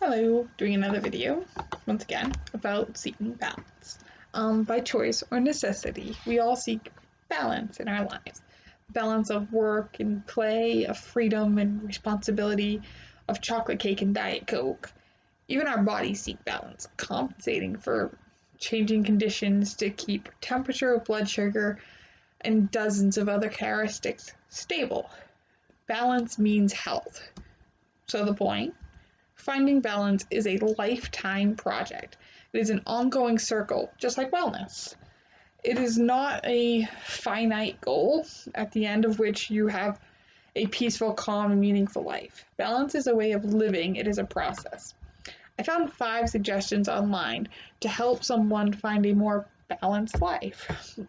Hello, doing another video, once again, about seeking balance. By choice or necessity, we all seek balance in our lives. Balance of work and play, of freedom and responsibility, of chocolate cake and Diet Coke. Even our bodies seek balance, compensating for changing conditions to keep temperature, blood sugar, and dozens of other characteristics stable. Balance means health. So the point? Finding balance is a lifetime project. It is an ongoing circle, just like wellness. It is not a finite goal at the end of which you have a peaceful, calm, and meaningful life. Balance is a way of living, it is a process. I found 5 suggestions online to help someone find a more balanced life.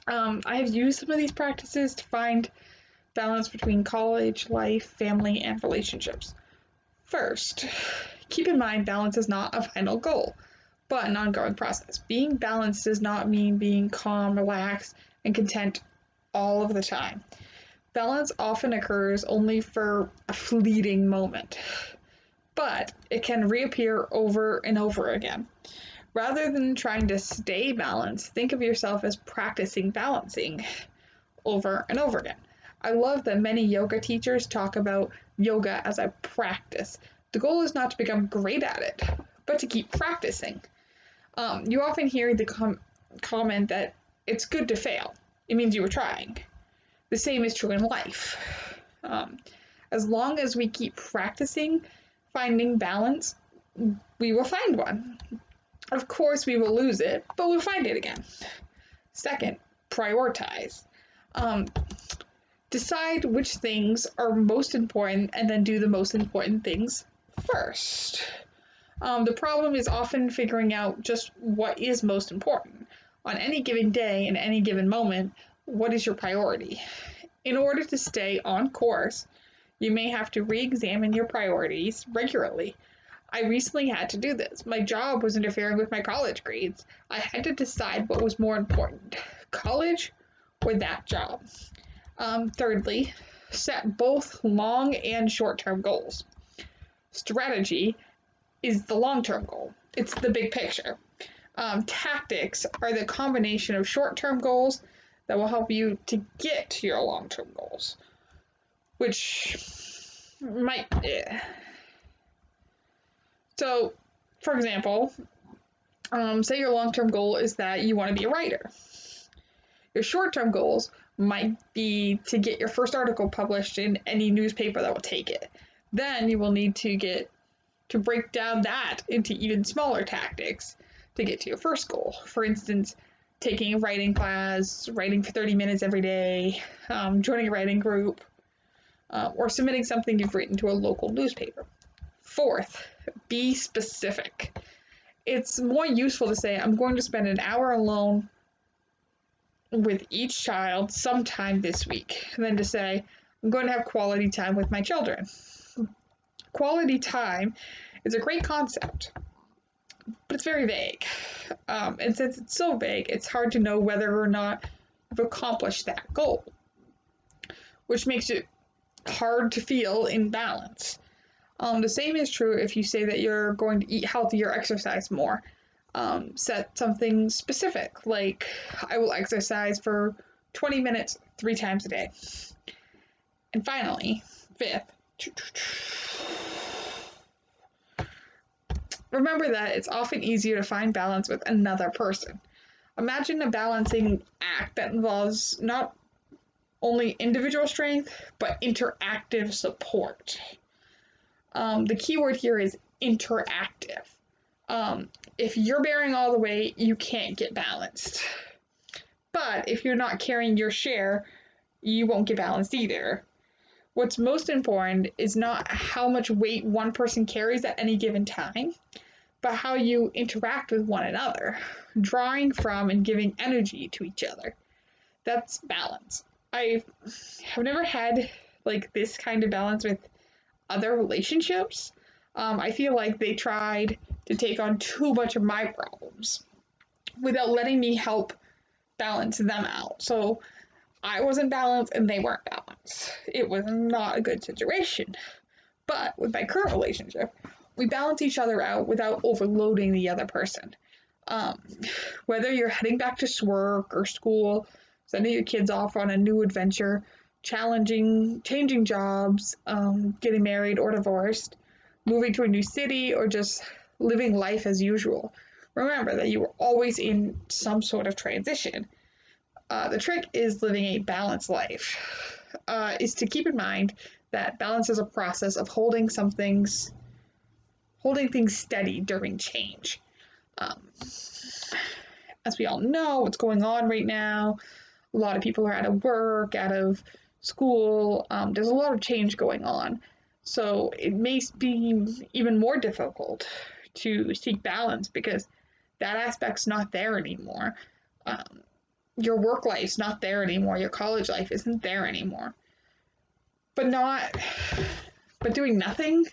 I have used some of these practices to find balance between college, life, family, and relationships. First, keep in mind balance is not a final goal, but an ongoing process. Being balanced does not mean being calm, relaxed, and content all of the time. Balance often occurs only for a fleeting moment, but it can reappear over and over again. Rather than trying to stay balanced, think of yourself as practicing balancing over and over again. I love that many yoga teachers talk about yoga as a practice. The goal is not to become great at it, but to keep practicing. You often hear the comment that it's good to fail. It means you were trying. The same is true in life. As long as we keep practicing, finding balance, we will find one. Of course, we will lose it, but we'll find it again. Second, prioritize. Decide which things are most important and then do the most important things first. The problem is often figuring out just what is most important. On any given day, in any given moment, what is your priority? In order to stay on course, you may have to re-examine your priorities regularly. I recently had to do this. My job was interfering with my college grades. I had to decide what was more important, college or that job. Thirdly, set both long and short-term goals. Strategy is the long-term goal. It's the big picture. Tactics are the combination of short-term goals that will help you to get to your long-term goals, which might... So, for example, say your long-term goal is that you want to be a writer. Your short-term goals might be to get your first article published in any newspaper that will take it. Then you will need to break down that into even smaller tactics to get to your first goal. For instance, taking a writing class, writing for 30 minutes every day, joining a writing group, or submitting something you've written to a local newspaper. Fourth, be specific. It's more useful to say, I'm going to spend an hour alone with each child sometime this week than to say, I'm going to have quality time with my children. Quality time is a great concept, but it's very vague. And since it's so vague, it's hard to know whether or not you've accomplished that goal, which makes it hard to feel in balance. The same is true if you say that you're going to eat healthy or exercise more. Set something specific, like I will exercise for 20 minutes 3 times a day. And finally, fifth, remember that it's often easier to find balance with another person. Imagine a balancing act that involves not only individual strength, but interactive support. The key word here is interactive. If you're bearing all the weight, you can't get balanced. But if you're not carrying your share, you won't get balanced either. What's most important is not how much weight one person carries at any given time, but how you interact with one another, drawing from and giving energy to each other. That's balance. I have never had this kind of balance with other relationships. I feel like they tried to take on too much of my problems without letting me help balance them out. So I wasn't balanced and they weren't balanced. It was not a good situation. But with my current relationship, we balance each other out without overloading the other person. Um, Whether you're heading back to work or school, sending your kids off on a new adventure, changing jobs, getting married or divorced, moving to a new city, or just living life as usual. Remember that you are always in some sort of transition. The trick is living a balanced life. Is to keep in mind that balance is a process of holding things steady during change. Um, as we all know, what's going on right now, a lot of people are out of work, out of school. There's a lot of change going on. So it may be even more difficult to seek balance because that aspect's not there anymore. Um, your work life's not there anymore. Your college life isn't there anymore. But not, but doing nothing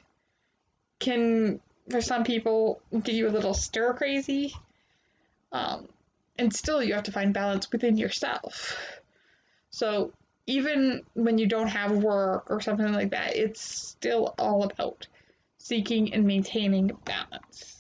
can, for some people, get you a little stir crazy. Um, and still, you have to find balance within yourself. So even when you don't have work or something like that, it's still all about seeking and maintaining balance.